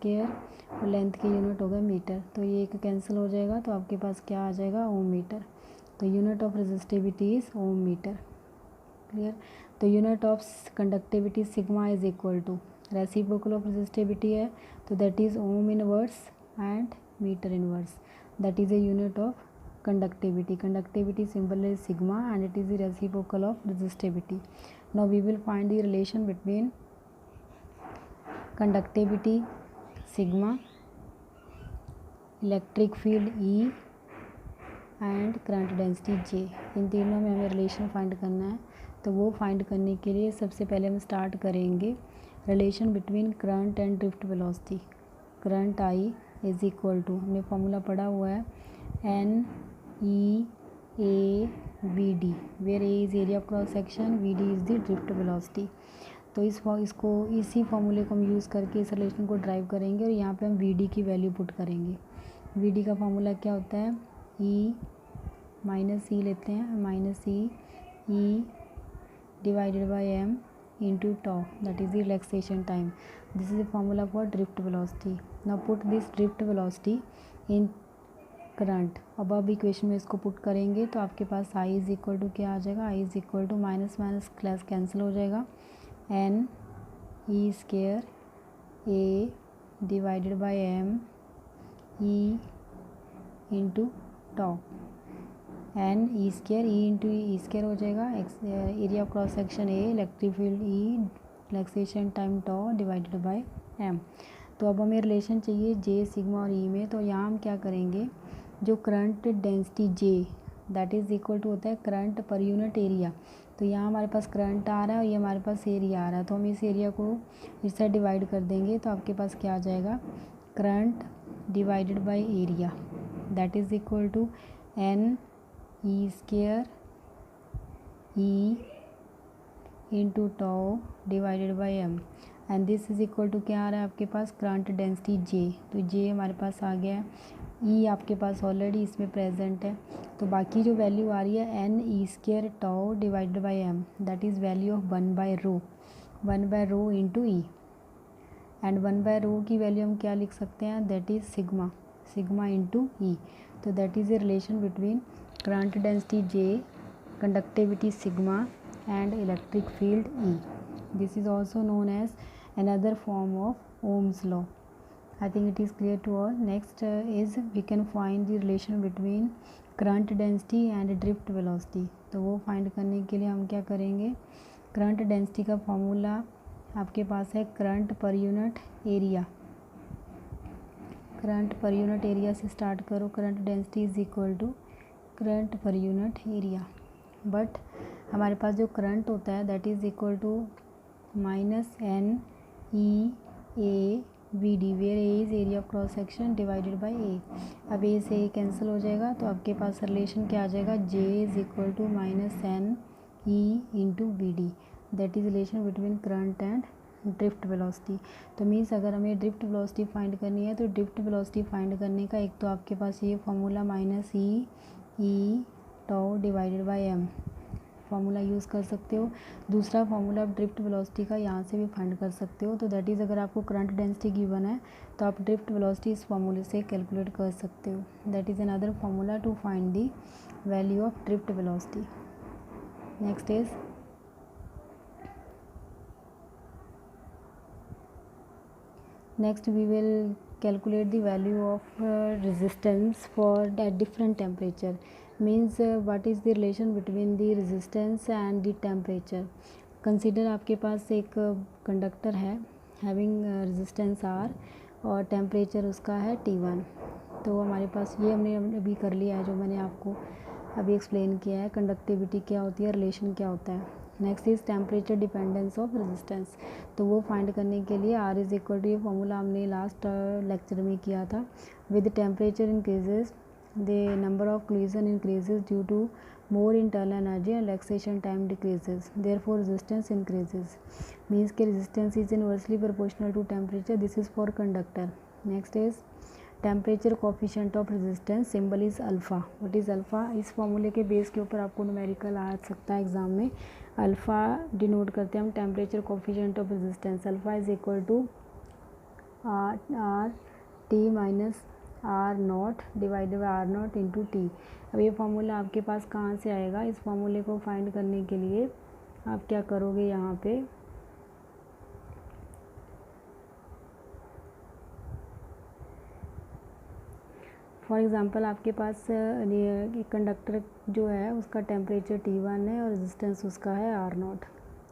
Square और length की unit होगा मीटर, तो ये एक कैंसिल हो जाएगा, तो आपके पास क्या आ जाएगा, ओम मीटर। तो unit of resistivity is ohm metre. Clear. तो unit of conductivity sigma is equal to, reciprocal of resistivity है तो that is ohm inverse and metre inverse, that is a unit of conductivity. Conductivity symbol is sigma and it is the reciprocal of resistivity. Now we will find the relation between conductivity sigma, electric field E and current density J. इन तीनों में हमें relation find करना है। तो वो find करने के लिए सबसे पहले हम स्टार्ट करेंगे relation between current and drift velocity. Current I is equal to, हमने फॉर्मूला पढ़ा हुआ है, n e A v d, where A is area of cross section, v d is the drift velocity. तो इसी फॉर्मूले को हम यूज़ करके इस रिलेशन को ड्राइव करेंगे और यहाँ पे हम वी डी की वैल्यू पुट करेंगे। वी डी का फॉर्मूला क्या होता है, ई माइनस ई लेते हैं, minus e divided by m into tau, that is the relaxation time. This is the formula for drift velocity. Now put this drift velocity in current. अब equation में इसको put करेंगे तो आपके पास I is equal to क्या आ जाएगा, I is equal to minus minus class cancel हो जाएगा, n e square A divided by m e into tau, n e square e into e square हो जाएगा, area of cross section A, electric field E, relaxation time tau divided by m. तो अब हमें relation चाहिए जे sigma और ई में। तो यहाँ हम क्या करेंगे, जो current density J that is equal to होता है करंट पर यूनिट एरिया। तो यहाँ हमारे पास करंट आ रहा है और ये हमारे पास एरिया आ रहा है, तो हम इस एरिया को इस साइड डिवाइड कर देंगे तो आपके पास क्या आ जाएगा, current divided by area that is equal to n e square e into tau divided by m, and this is equal to क्या आ रहा है आपके पास, करंट डेंसिटी जे। तो जे हमारे पास आ गया है, ई आपके पास ऑलरेडी इसमें प्रेजेंट है, तो बाकी जो वैल्यू आ रही है n e square tau divided by m, that is value of 1/रो इंटू ई, एंड 1/रो की वैल्यू हम क्या लिख सकते हैं, that is sigma into E. तो that is a relation between current density J, conductivity sigma and electric field E. This is also known as another form of Ohm's law. I think it is clear to all. Next is we can find the relation between current density and drift velocity. तो वो find करने के लिए हम क्या करेंगे, current density का formula आपके पास है current per unit area, current per unit area से स्टार्ट करो, current density is equal to current per unit area, but हमारे पास जो करंट होता है that is equal to minus n e A v d, where A is area of cross section divided by A. अब A से ए cancel हो जाएगा तो आपके पास रिलेशन क्या आ जाएगा, J is equal to minus n e into v d, that is relation between current and drift velocity. तो मीन्स अगर हमें ड्रिफ्ट वेलोसिटी फाइंड करनी है तो ड्रिफ्ट वेलोसिटी फाइंड करने का एक तो आपके पास ये formula minus e tau divided by m formula use कर सकते हो, दूसरा फार्मूला आप ड्रिफ्ट वेलोसिटी का यहाँ से भी फाइंड कर सकते हो। तो दैट इज़ अगर आपको करंट डेंसिटी गिवन है तो आप ड्रिफ्ट वेलोसिटी इस फार्मूले से कैलकुलेट कर सकते हो, that is another formula to find the value of drift velocity. Next is next we will calculate the value of resistance for at different temperature, means what is the relation between the resistance and the temperature. consider आपके पास एक conductor है having resistance R और temperature उसका है T1। तो हमारे पास ये हमने अभी कर लिया है, जो मैंने आपको अभी एक्सप्लेन किया है, कंडक्टिविटी क्या होती है, रिलेशन क्या होता है। Next is temperature dependence of resistance, तो वो फाइंड करने के लिए आर इज़ इक्वल टू, ये फॉर्मूला हमने लास्ट लेक्चर में किया था, with temperature increases the number of collision increases due to more internal energy and relaxation time decreases, therefore resistance increases, means के resistance is inversely proportional to temperature. This is for conductor. Next is temperature coefficient of resistance, symbol is alpha. What is alpha? इस फॉर्मूले के base के ऊपर आपको numerical आ सकता है exam में। अल्फ़ा डिनोट करते हैं हम temperature coefficient of resistance, alpha is equal to R T minus R naught divided by R naught into T. अब ये फार्मूला आपके पास कहाँ से आएगा? इस फार्मूले को फाइंड करने के लिए आप क्या करोगे, यहाँ पे फॉर एग्ज़ाम्पल आपके पास कंडक्टर जो है उसका टेम्परेचर T1 है और रेजिस्टेंस उसका है R नॉट।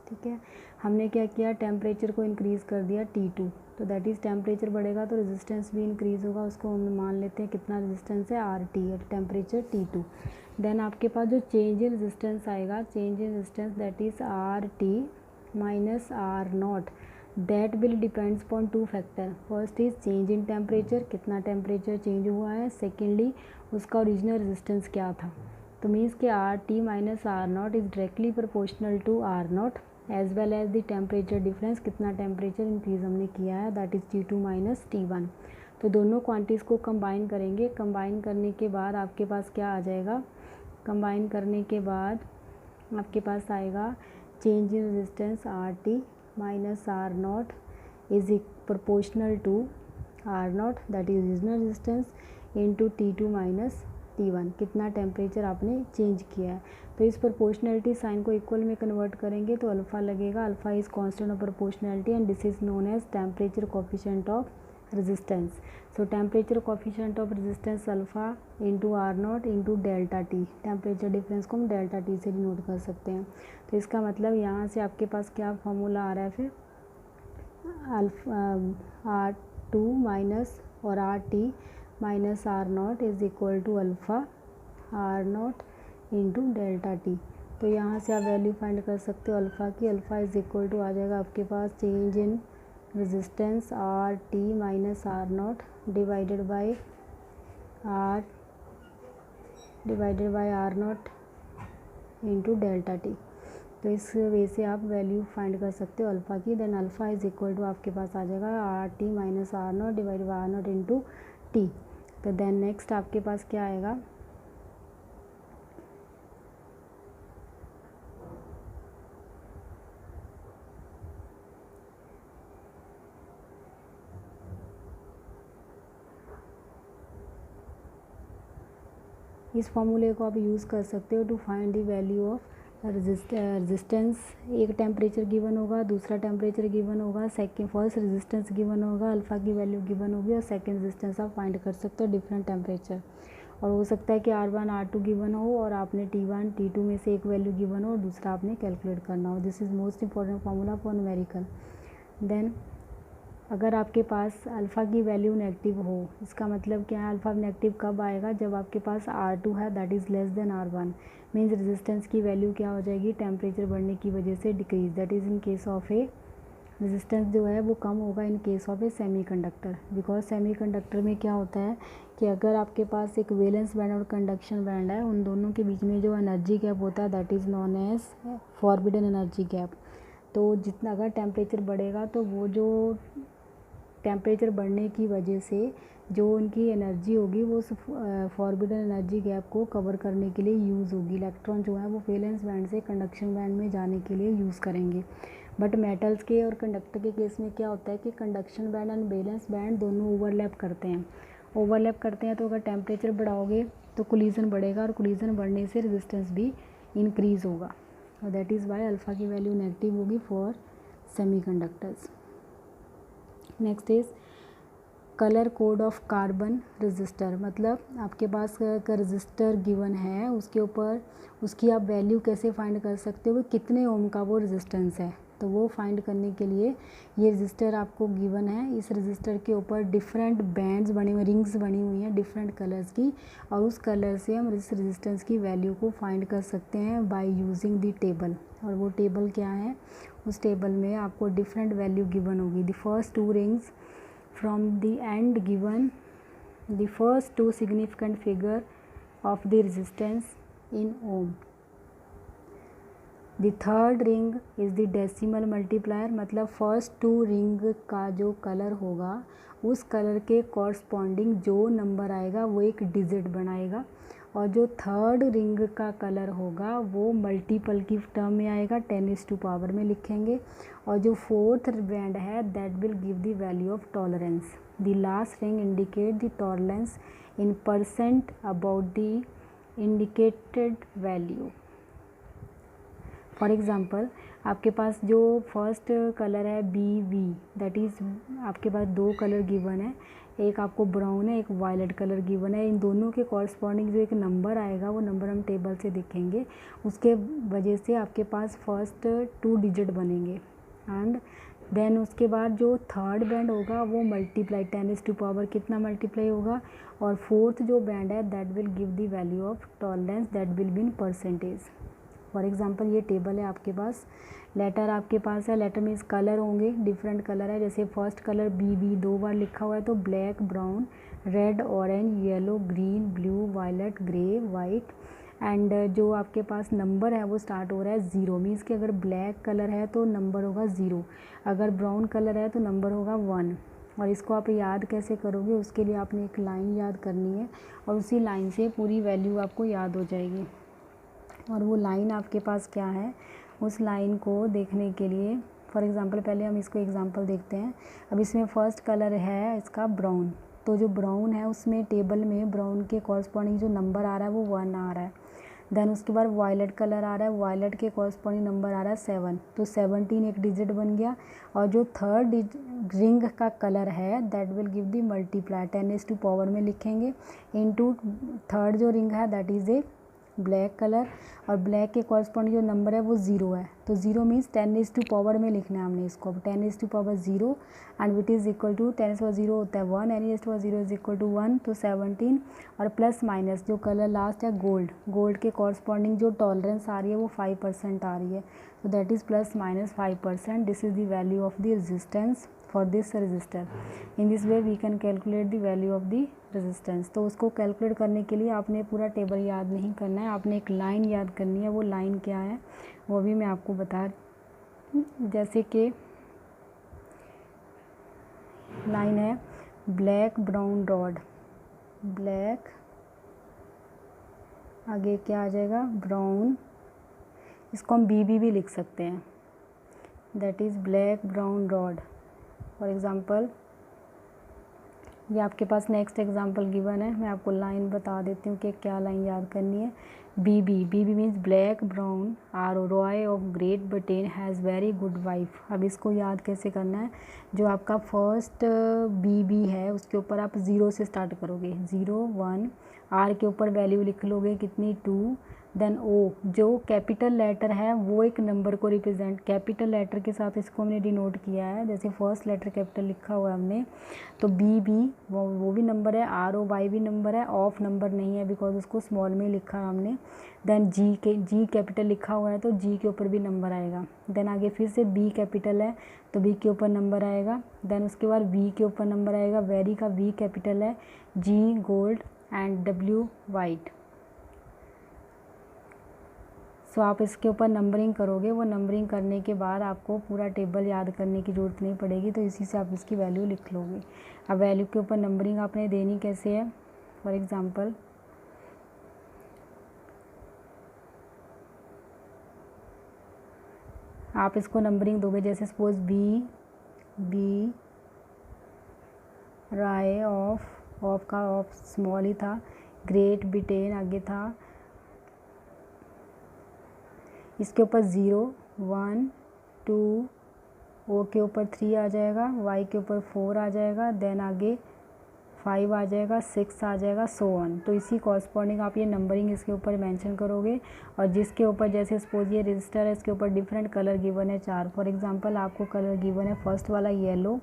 ठीक है, हमने क्या किया, टेम्परेचर को इंक्रीज़ कर दिया T2, तो दैट इज़ टेम्परेचर बढ़ेगा तो रेजिस्टेंस भी इंक्रीज़ होगा। उसको हम मान लेते हैं कितना रेजिस्टेंस है, RT है, टेम्परेचर T2। देन आपके पास जो चेंज इन रेजिस्टेंस आएगा, change in resistance that is RT minus R naught, that will depends upon two factor. First is change in temperature, कितना टेम्परेचर चेंज हुआ है। सेकेंडली उसका ओरिजिनल रेजिस्टेंस क्या था। तो मीन्स कि RT minus R naught is directly proportional to R naught as well as the temperature difference, कितना temperature increase हमने किया है, that is T2 minus T1। तो दोनों क्वांटिटीज़ को कंबाइन करेंगे। कंबाइन करने के बाद आपके पास क्या आ जाएगा, कंबाइन करने के बाद आपके पास आएगा change in resistance RT minus R naught is proportional to R naught that is original resistance into T2 minus T1, कितना टेम्परेचर आपने चेंज किया है। तो इस प्रोपोर्शनलिटी साइन को इक्वल में कन्वर्ट करेंगे तो अल्फ़ा लगेगा। Alpha is constant of proportionality and this is known as temperature coefficient of resistance. So temperature coefficient of resistance alpha into R naught into delta T, temperature difference को हम delta T से denote कर सकते हैं। तो इसका मतलब यहाँ से आपके पास क्या फार्मूला आ रहा है, फिर अल्फ़ा R2 माइनस और RT minus R naught is equal to alpha R naught into delta T. तो यहाँ से आप वैल्यू फाइंड कर सकते हो अल्फ़ा की। अल्फ़ा इज़ इक्वल टू आ जाएगा आपके पास change in resistance RT minus R naught divided by R naught into delta T. तो इस वे से आप वैल्यू फाइंड कर सकते हो अल्फ़ा की। Then alpha is equal to आपके पास आ जाएगा RT minus R naught divided by R naught into T. तो देन नेक्स्ट आपके पास क्या आएगा, इस फॉर्मूले को आप यूज़ कर सकते हो to find the value of resistance. एक टेम्परेचर गिवन होगा, दूसरा टेम्परेचर गिवन होगा, सेकंड फर्स्ट रेजिस्टेंस गिवन होगा, अल्फ़ा की वैल्यू गिवन होगी और सेकंड रेजिस्टेंस आप फाइंड कर सकते हो डिफरेंट टेम्परेचर। और हो सकता है कि R1 R2 गिवन हो और आपने T1 T2 में से एक वैल्यू गिवन हो और दूसरा आपने कैलकुलेट करना हो। This is most important formula for numerical. Then अगर आपके पास अल्फ़ा की वैल्यू नेगेटिव हो, इसका मतलब क्या है, अल्फ़ा नेगेटिव कब आएगा, जब आपके पास R2 है that is less than R1, means resistance की वैल्यू क्या हो जाएगी, टेम्परेचर बढ़ने की वजह से decrease, that is in case of A resistance जो है वो कम होगा in case of A semiconductor. Because semiconductor में क्या होता है कि अगर आपके पास एक वैलेंस बैंड और कंडक्शन बैंड है, उन दोनों के बीच में जो एनर्जी गैप होता है that is known as forbidden energy gap. तो जितना अगर टेम्परेचर बढ़ेगा तो वो जो टेम्परेचर बढ़ने की वजह से जो उनकी एनर्जी होगी वो फॉरबिडन एनर्जी गैप को कवर करने के लिए यूज़ होगी। इलेक्ट्रॉन जो है वो वैलेंस बैंड से कंडक्शन बैंड में जाने के लिए यूज़ करेंगे। बट मेटल्स के और कंडक्टर के केस में क्या होता है कि conduction band and valence band दोनों ओवरलैप करते हैं। तो अगर टेम्परेचर बढ़ाओगे तो कोलिजन बढ़ेगा और कोलिजन बढ़ने से रेजिस्टेंस भी इंक्रीज़ होगा। और दैट इज़ वाई अल्फ़ा की वैल्यू नेगेटिव होगी for semiconductors. Next is colour code of carbon register. मतलब आपके पास का रजिस्टर गिवन है, उसके ऊपर उसकी आप वैल्यू कैसे फाइंड कर सकते हो कि कितने ओम का वो रेजिस्टेंस है। तो वो फाइंड करने के लिए ये रजिस्टर आपको गिवन है, इस रजिस्टर के ऊपर डिफरेंट बैंड्स बने हुए, रिंग्स बनी हुई हैं डिफरेंट कलर्स की, और उस कलर से हम इस रेजिस्टेंस की वैल्यू को फाइंड कर सकते हैं बाय यूजिंग द टेबल। और वो टेबल क्या है, उस टेबल में आपको डिफरेंट वैल्यू गिवन होगी। The first to rings from the end given the first two significant figure of the resistance in ohm. The third ring is the decimal multiplier, मतलब first to ring का जो colour होगा उस colour के corresponding जो number आएगा वो एक डिजिट बनाएगा। और जो थर्ड रिंग का कलर होगा वो मल्टीपल की टर्म में आएगा, 10⁻⁴ में लिखेंगे। और जो फोर्थ बैंड है that will give the value of tolerance. The last ring indicate the tolerance in percent about the indicated value. For example आपके पास जो फर्स्ट कलर है BV, दैट इज़ आपके पास दो कलर गिवन है, एक आपको ब्राउन है, एक वायलेट कलर गिवन है। इन दोनों के कॉरस्पॉन्डिंग जो एक नंबर आएगा वो नंबर हम टेबल से देखेंगे, उसके वजह से आपके पास फर्स्ट 2 डिजिट बनेंगे। एंड देन उसके बाद जो थर्ड बैंड होगा वो मल्टीप्लाई 10⁻⁴ कितना मल्टीप्लाई होगा, और फोर्थ जो बैंड है that will give the value of tolerance that will be in percentage. For example ये टेबल है आपके पास, लेटर आपके पास है, लेटर मीन्स कलर होंगे, डिफरेंट कलर है। जैसे फर्स्ट कलर BB 2 बार लिखा हुआ है तो black, brown, red, orange, yellow, green, blue, violet, grey, white. And जो आपके पास नंबर है वो स्टार्ट हो रहा है 0, मीन्स कि अगर ब्लैक कलर है तो नंबर होगा 0, अगर ब्राउन कलर है तो नंबर होगा 1। और इसको आप याद कैसे करोगे, उसके लिए आपने एक लाइन याद करनी है और उसी लाइन से पूरी वैल्यू आपको याद हो जाएगी। और वो लाइन आपके पास क्या है, उस लाइन को देखने के लिए फॉर एग्ज़ाम्पल पहले हम इसको एग्ज़ाम्पल देखते हैं। अब इसमें फ़र्स्ट कलर है इसका ब्राउन, तो जो ब्राउन है उसमें टेबल में ब्राउन के कॉरस्पॉन्डिंग जो नंबर आ रहा है वो 1 आ रहा है। देन उसके बाद वायलेट कलर आ रहा है, वायलेट के कॉरस्पॉन्डिंग नंबर आ रहा है 7, तो 17 एक डिजिट बन गया। और जो थर्ड रिंग का कलर है that will give the multiply 10⁻⁴ में लिखेंगे, इनटू थर्ड जो रिंग है that is A black colour, और ब्लैक के कॉरस्पॉन्डिंग जो नंबर है वो 0 है, तो 0 मीन्स 10⁻⁴ में लिखना है हमने इसको। 10⁻⁴ एंड विट इज़ इक्वल टू 10⁻⁴ होता है 1, n⁻⁴ इज इक्वल टू 1, तो 17 और प्लस माइनस जो कलर लास्ट है गोल्ड, गोल्ड के कॉरस्पॉन्डिंग जो टॉलरेंस आ रही है वो 5% आ रही है, तो that is plus minus 5%। This is the value of the resistance for this resistor. In this way we can calculate the value of the resistance. तो उसको कैलकुलेट करने के लिए आपने पूरा टेबल याद नहीं करना है, आपने एक लाइन याद करनी है। वो लाइन क्या है वो भी मैं आपको बता, जैसे कि लाइन है ब्लैक ब्राउन रॉड, ब्लैक आगे क्या आ जाएगा ब्राउन, इसको हम BB भी लिख सकते हैं, that is black brown rod. For example ये आपके पास नेक्स्ट एग्जांपल गिवन है, मैं आपको लाइन बता देती हूँ कि क्या लाइन याद करनी है। BB means black brown R Roy of Great Britain has very good wife. अब इसको याद कैसे करना है, जो आपका फर्स्ट BB है उसके ऊपर आप 0 से स्टार्ट करोगे, 0 1, R के ऊपर वैल्यू लिख लोगे कितनी 2, देन O जो कैपिटल लेटर है वो एक नंबर को रिप्रेजेंट, कैपिटल लेटर के साथ इसको हमने डिनोट किया है, जैसे फर्स्ट लेटर कैपिटल लिखा हुआ है हमने, तो BB वो भी नंबर है, ROY भी नंबर है, ऑफ नंबर नहीं है बिकॉज उसको स्मॉल में लिखा है हमने। देन G कैपिटल लिखा हुआ है तो G के ऊपर भी नंबर आएगा। देन आगे फिर से B कैपिटल है तो B के ऊपर नंबर आएगा। देन उसके बाद V के ऊपर नंबर आएगा, वेरी का V कैपिटल है, G gold and W white. So आप इसके ऊपर नंबरिंग करोगे, वो नंबरिंग करने के बाद आपको पूरा टेबल याद करने की ज़रूरत नहीं पड़ेगी, तो इसी से आप इसकी वैल्यू लिख लोगे। अब वैल्यू के ऊपर नंबरिंग आपने देनी कैसे है, फॉर एग्ज़ाम्पल आप इसको नंबरिंग दोगे, जैसे सपोज बी राय ऑफ का ऑफ स्मॉल ही था, ग्रेट ब्रिटेन आगे था, इसके ऊपर 0 1 2, O के ऊपर 3 आ जाएगा, Y के ऊपर 4 आ जाएगा, देन आगे 5 आ जाएगा, 6 आ जाएगा, सो ऑन। तो इसी कॉरस्पॉन्डिंग आप ये नंबरिंग इसके ऊपर मेंशन करोगे। और जिसके ऊपर जैसे सपोज ये रजिस्टर है, इसके ऊपर डिफरेंट कलर गिवन है 4, फॉर एग्जांपल आपको कलर गिवन है फर्स्ट वाला येलो,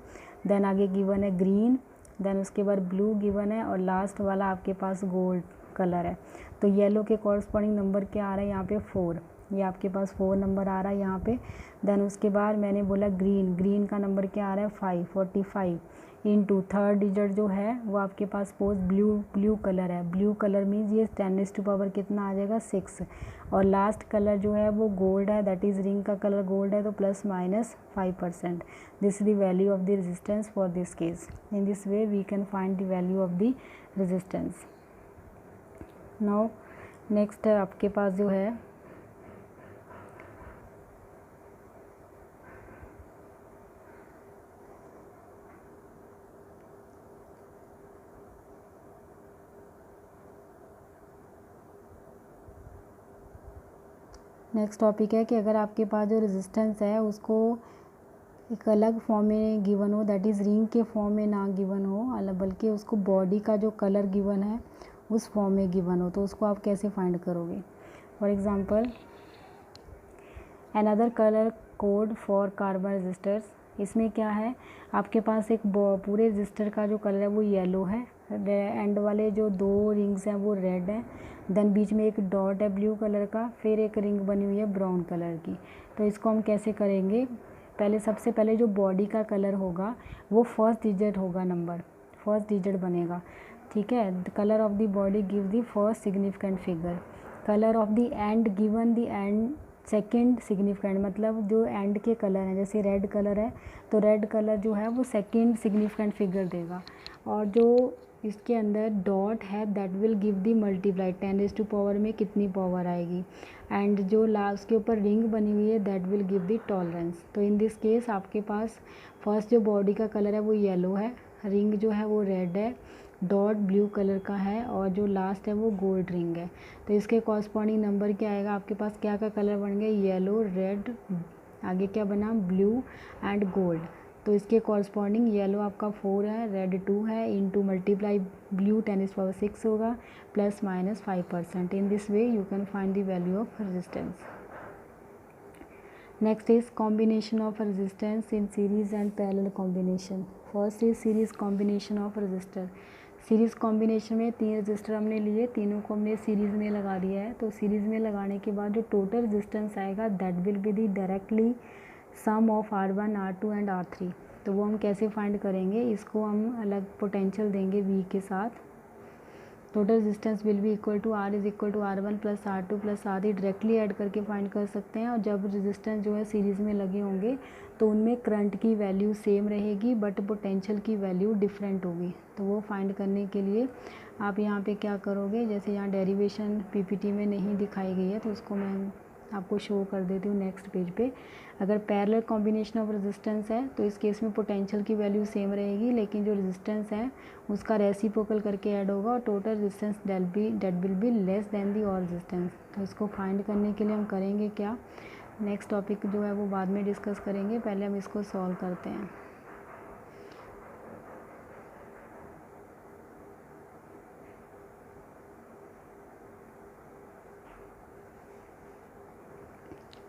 देन आगे गिवन है ग्रीन, देन उसके बाद ब्लू गिवन है, और लास्ट वाला आपके पास गोल्ड कलर है। तो येलो के कॉरस्पॉन्डिंग नंबर क्या आ रहा है यहाँ पे 4, ये आपके पास 4 नंबर आ रहा है यहाँ पे। देन उसके बाद मैंने बोला ग्रीन का नंबर क्या आ रहा है 5 45 इंटू थर्ड डिजिट जो है वो आपके पास सपोज ब्लू कलर है, ब्लू कलर मीन्स ये 10⁻⁴ कितना आ जाएगा 6, और लास्ट कलर जो है वो गोल्ड है, दैट इज़ रिंग का कलर गोल्ड है, तो plus minus 5%। This is the value of the resistance for this case. In this way we can find the value of the resistance. Now next आपके पास जो है next topic है कि अगर आपके पास जो रेजिस्टेंस है उसको एक अलग फॉर्म में गिवन हो, दैट इज़ रिंग के फॉर्म में ना गिवन हो, अलग बल्कि उसको बॉडी का जो कलर गिवन है उस फॉर्म में गिवन हो, तो उसको आप कैसे फाइंड करोगे। For example another colour code for carbon resistors, इसमें क्या है आपके पास एक पूरे रजिस्टर का जो कलर है वो येलो है, एंड वाले जो 2 रिंग्स हैं वो रेड हैं, देन बीच में एक डॉट है ब्लू कलर का, फिर एक रिंग बनी हुई है ब्राउन कलर की। तो इसको हम कैसे करेंगे, पहले सबसे पहले जो बॉडी का कलर होगा वो फर्स्ट डिजिट होगा, नंबर फर्स्ट डिजिट बनेगा, ठीक है। The colour of the body give the first significant figure, colour of the end given the end second significant, मतलब जो एंड के कलर हैं, जैसे रेड कलर है तो रेड कलर जो है वो सेकेंड सिग्निफिकेंट फिगर देगा, और जो इसके अंदर डॉट है that will give the multiply 10⁻⁴ में कितनी पावर आएगी, एंड जो लास्ट के ऊपर रिंग बनी हुई है that will give the tolerance. तो इन दिस केस आपके पास फर्स्ट जो बॉडी का कलर है वो येलो है, रिंग जो है वो रेड है, डॉट ब्लू कलर का है, और जो लास्ट है वो गोल्ड रिंग है। तो इसके कॉरस्पॉन्डिंग नंबर क्या आएगा, आपके पास क्या का कलर बन गया, येलो, रेड, आगे क्या बना ब्लू एंड गोल्ड। तो इसके कॉरस्पॉन्डिंग येलो आपका 4 है, रेड 2 है, इनटू मल्टीप्लाई ब्लू 10⁻⁶ होगा, plus minus 5%। In this way you can find the value of resistance. Next is combination of resistance in series and parallel combination. First is series combination of register. Series combination में 3 register हमने लिए, तीनों को हमने series में लगा दिया है। तो सीरीज़ में लगाने के बाद जो टोटल रेजिस्टेंस आएगा that will be the directly sum of R1, R2 and R3। तो वो हम कैसे फाइंड करेंगे, इसको हम अलग पोटेंशियल देंगे V के साथ। Total resistance will be equal to R is equal to R1 plus R2 plus R3 directly add करके फाइंड कर सकते हैं। और जब रेजिस्टेंस जो है सीरीज़ में लगे होंगे तो उनमें करंट की वैल्यू सेम रहेगी बट पोटेंशियल की वैल्यू डिफरेंट होगी। तो वो फाइंड करने के लिए आप यहाँ पे क्या करोगे, जैसे यहाँ डेरिवेशन PPT में नहीं दिखाई गई है तो उसको मैं आपको शो कर देती हूँ नेक्स्ट पेज पे। अगर पैरेलल कॉम्बिनेशन ऑफ रेजिस्टेंस है तो इस केस में पोटेंशियल की वैल्यू सेम रहेगी, लेकिन जो रेजिस्टेंस है उसका रेसिप्रोकल करके ऐड होगा और total resistance that will be less than the और रेजिस्टेंस। तो इसको फाइंड करने के लिए हम करेंगे क्या, नेक्स्ट टॉपिक जो है वो बाद में डिस्कस करेंगे, पहले हम इसको सॉल्व करते हैं।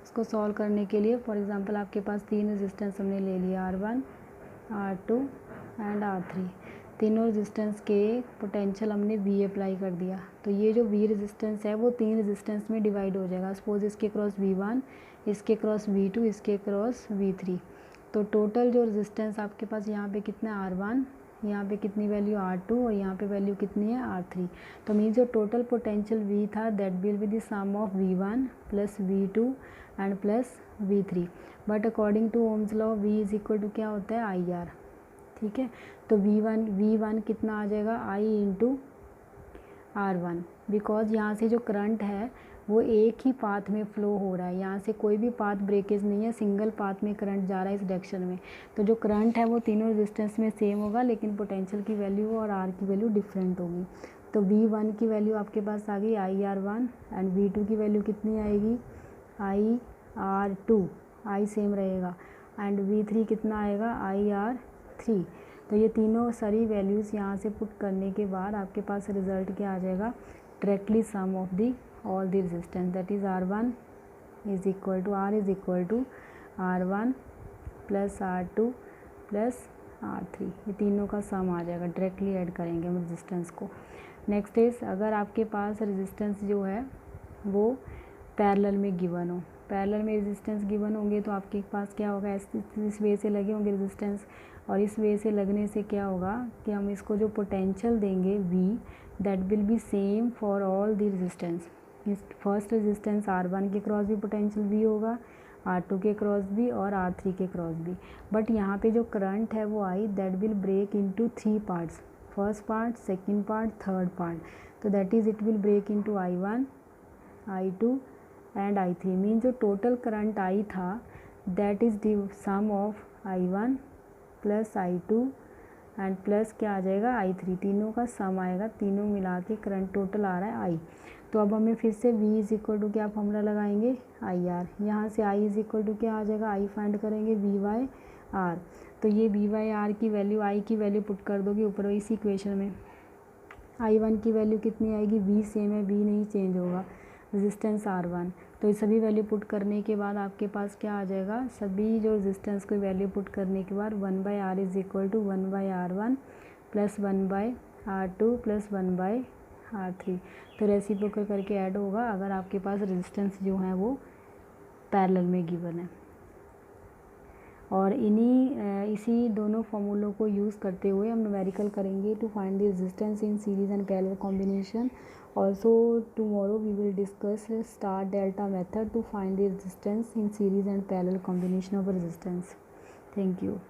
इसको सॉल्व करने के लिए फॉर एग्जांपल आपके पास 3 रेजिस्टेंस हमने ले लिया, R1, R2 एंड R3। तीनों रेजिस्टेंस के पोटेंशियल हमने V अप्लाई कर दिया। तो ये जो V रेजिस्टेंस है वो 3 रेजिस्टेंस में डिवाइड हो जाएगा। सपोज इसके क्रॉस V1, इसके क्रॉस V2, इसके क्रॉस V3। तो टोटल जो रेजिस्टेंस आपके पास यहाँ पे कितना R1, यहाँ पे कितनी वैल्यू R2 और यहाँ पे वैल्यू कितनी है R3। तो मीन्स जो टोटल पोटेंशियल V था that will be the sum of V1 plus V2 and plus V3। But according to Ohm's law V is equal to क्या होता है IR, ठीक है। तो V1 कितना आ जाएगा I इंटू R1, बिकॉज यहाँ से जो करंट है वो एक ही पाथ में फ़्लो हो रहा है, यहाँ से कोई भी पाथ ब्रेकेज नहीं है, सिंगल पाथ में करंट जा रहा है इस डायरेक्शन में। तो जो करंट है वो तीनों रेजिस्टेंस में सेम होगा, लेकिन पोटेंशियल की वैल्यू और R की वैल्यू डिफरेंट होगी। तो V1 की वैल्यू आपके पास आ गई IR1 एंड V2 की वैल्यू कितनी आएगी IR2, I सेम रहेगा, एंड V3 कितना आएगा IR3। तो ये तीनों सारी वैल्यूज़ यहाँ से पुट करने के बाद आपके पास रिज़ल्ट क्या आ जाएगा, directly sum of the all the resistance that is R1 is equal to R1 plus R2 plus R3, ये तीनों का सम आ जाएगा, डायरेक्टली ऐड करेंगे हम रेजिस्टेंस को। नेक्स्ट इज़ अगर आपके पास रेजिस्टेंस जो है वो पैरेलल में गिवन हो, पैरेलल में रेजिस्टेंस गिवन होंगे तो आपके पास क्या होगा, इस वे से लगे होंगे रेजिस्टेंस, और इस वे से लगने से क्या होगा कि हम इसको जो पोटेंशियल देंगे V that will B same for all the resistance. इस फर्स्ट रेजिस्टेंस R1 के क्रॉस भी पोटेंशियल V होगा, R2 के क्रॉस भी और R3 के क्रॉस भी। बट यहाँ पे जो करंट है वो I that will break into 3 parts, first part, second part, third part. तो that is it will break into I1, I2 and I3 mean जो टोटल करंट I था that is the sum of I1 plus I2 and plus क्या आ जाएगा I3, तीनों का सम आएगा, तीनों मिला के करंट टोटल आ रहा है I। तो अब हमें फिर से V इज इक्वल टू क्या फॉर्मूला लगाएंगे IR, यहाँ से I इज इक्वल टू क्या आ जाएगा I फाइंड करेंगे V/R। तो ये V/R की वैल्यू I की वैल्यू पुट कर दोगे ऊपर इसी इक्वेशन में। I1 की वैल्यू कितनी आएगी, V सेम है, V नहीं चेंज होगा, रेजिस्टेंस R1। तो ये सभी वैल्यू पुट करने के बाद आपके पास क्या आ जाएगा, सभी जो रेजिस्टेंस को वैल्यू पुट करने के बाद 1/R is equal to 1/R1 plus 1/R2 plus 1/R3। तो रेसिप्रोकल करके ऐड होगा अगर आपके पास रेजिस्टेंस जो है वो पैरेलल में गिवन है। और इसी दोनों फॉर्मूलों को यूज़ करते हुए हम न्यूमेरिकल करेंगे to find the resistance in series and parallel combination. Also tomorrow we will discuss star delta method to find the resistance in series and parallel combination of resistance. Thank you.